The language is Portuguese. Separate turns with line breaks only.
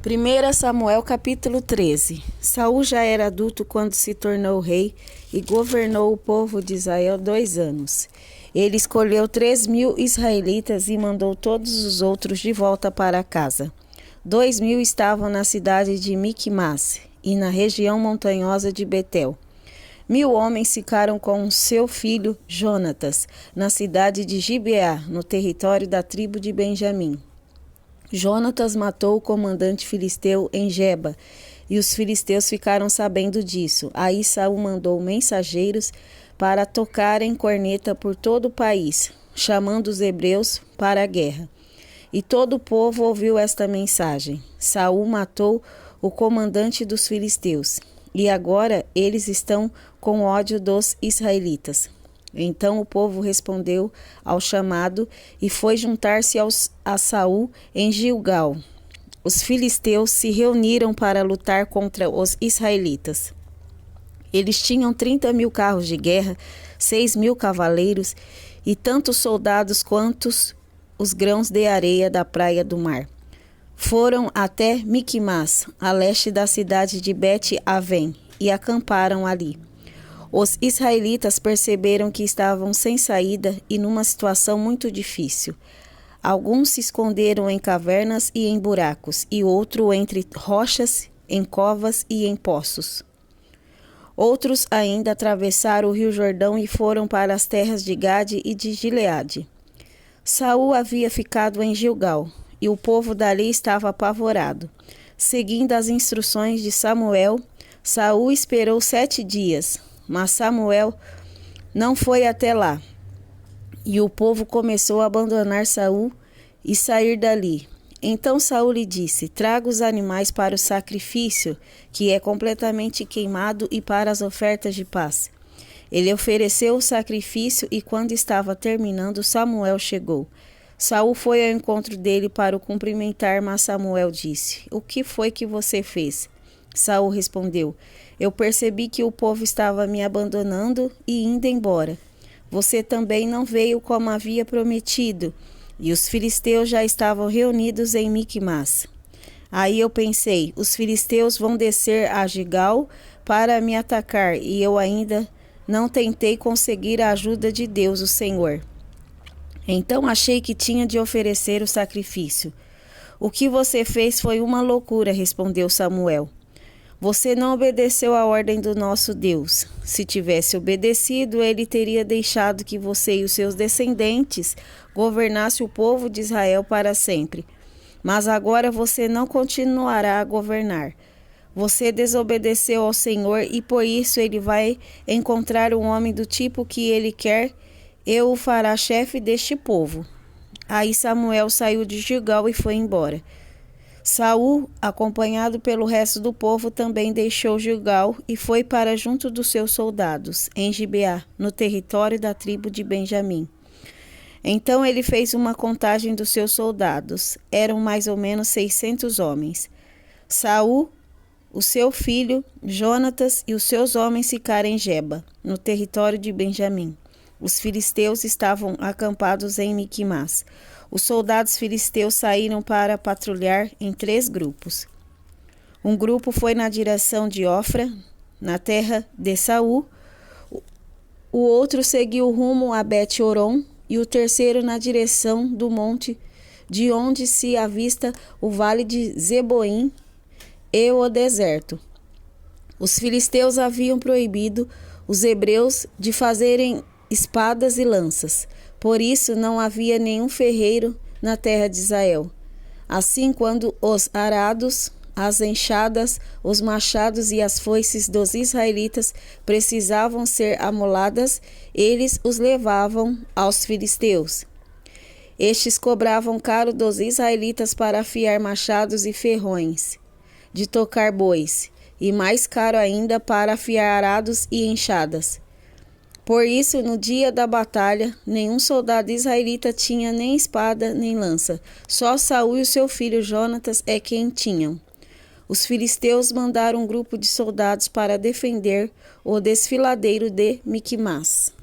1 Samuel capítulo 13. Saul já era adulto quando se tornou rei e governou o povo de Israel 2 anos. Ele escolheu 3.000 israelitas e mandou todos os outros de volta para casa. 2.000 estavam na cidade de Miquimás e na região montanhosa de Betel. 1.000 homens ficaram com seu filho Jonatas na cidade de Gibeá, no território da tribo de Benjamim. Jonatas matou o comandante filisteu em Geba, e os filisteus ficaram sabendo disso. Aí Saul mandou mensageiros para tocarem corneta por todo o país, chamando os hebreus para a guerra. E todo o povo ouviu esta mensagem. Saul matou o comandante dos filisteus, e agora eles estão com ódio dos israelitas. Então o povo respondeu ao chamado e foi juntar-se a Saul em Gilgal. Os filisteus se reuniram para lutar contra os israelitas. Eles tinham 30.000 carros de guerra, 6.000 cavaleiros e tantos soldados quantos os grãos de areia da praia do mar. Foram até Miquimás, a leste da cidade de Bet-Avém, e acamparam ali. Os israelitas perceberam que estavam sem saída e numa situação muito difícil. Alguns se esconderam em cavernas e em buracos, e outros entre rochas, em covas e em poços. Outros ainda atravessaram o rio Jordão e foram para as terras de Gade e de Gileade. Saul havia ficado em Gilgal, e o povo dali estava apavorado. Seguindo as instruções de Samuel, Saul esperou 7 dias. Mas Samuel não foi até lá, e o povo começou a abandonar Saul e sair dali. Então Saul lhe disse: traga os animais para o sacrifício, que é completamente queimado, e para as ofertas de paz. Ele ofereceu o sacrifício, e quando estava terminando, Samuel chegou. Saul foi ao encontro dele para o cumprimentar, mas Samuel disse: o que foi que você fez? Saul respondeu: eu percebi que o povo estava me abandonando e indo embora. Você também não veio como havia prometido, e os filisteus já estavam reunidos em Miquimás. Aí eu pensei: os filisteus vão descer a Gilgal para me atacar, e eu ainda não tentei conseguir a ajuda de Deus, o Senhor. Então achei que tinha de oferecer o sacrifício. O que você fez foi uma loucura, respondeu Samuel. Você não obedeceu à ordem do nosso Deus. Se tivesse obedecido, ele teria deixado que você e os seus descendentes governassem o povo de Israel para sempre. Mas agora você não continuará a governar. Você desobedeceu ao Senhor e por isso ele vai encontrar um homem do tipo que ele quer e o fará chefe deste povo. Aí Samuel saiu de Gilgal e foi embora. Saul, acompanhado pelo resto do povo, também deixou Gilgal e foi para junto dos seus soldados, em Gibeá, no território da tribo de Benjamim. Então ele fez uma contagem dos seus soldados. Eram mais ou menos 600 homens. Saul, o seu filho, Jonatas e os seus homens ficaram em Geba, no território de Benjamim. Os filisteus estavam acampados em Miquimás. Os soldados filisteus saíram para patrulhar em 3 grupos. Um grupo foi na direção de Ofra, na terra de Saul. O outro seguiu rumo a Bet-Horon e o terceiro na direção do monte, de onde se avista o vale de Zeboim e o deserto. Os filisteus haviam proibido os hebreus de fazerem espadas e lanças. Por isso não havia nenhum ferreiro na terra de Israel. Assim, quando os arados, as enxadas, os machados e as foices dos israelitas precisavam ser amoladas, eles os levavam aos filisteus. Estes cobravam caro dos israelitas para afiar machados e ferrões de tocar bois, e mais caro ainda para afiar arados e enxadas. Por isso, no dia da batalha, nenhum soldado israelita tinha nem espada nem lança. Só Saul e o seu filho Jonatas é quem tinham. Os filisteus mandaram um grupo de soldados para defender o desfiladeiro de Miquimás.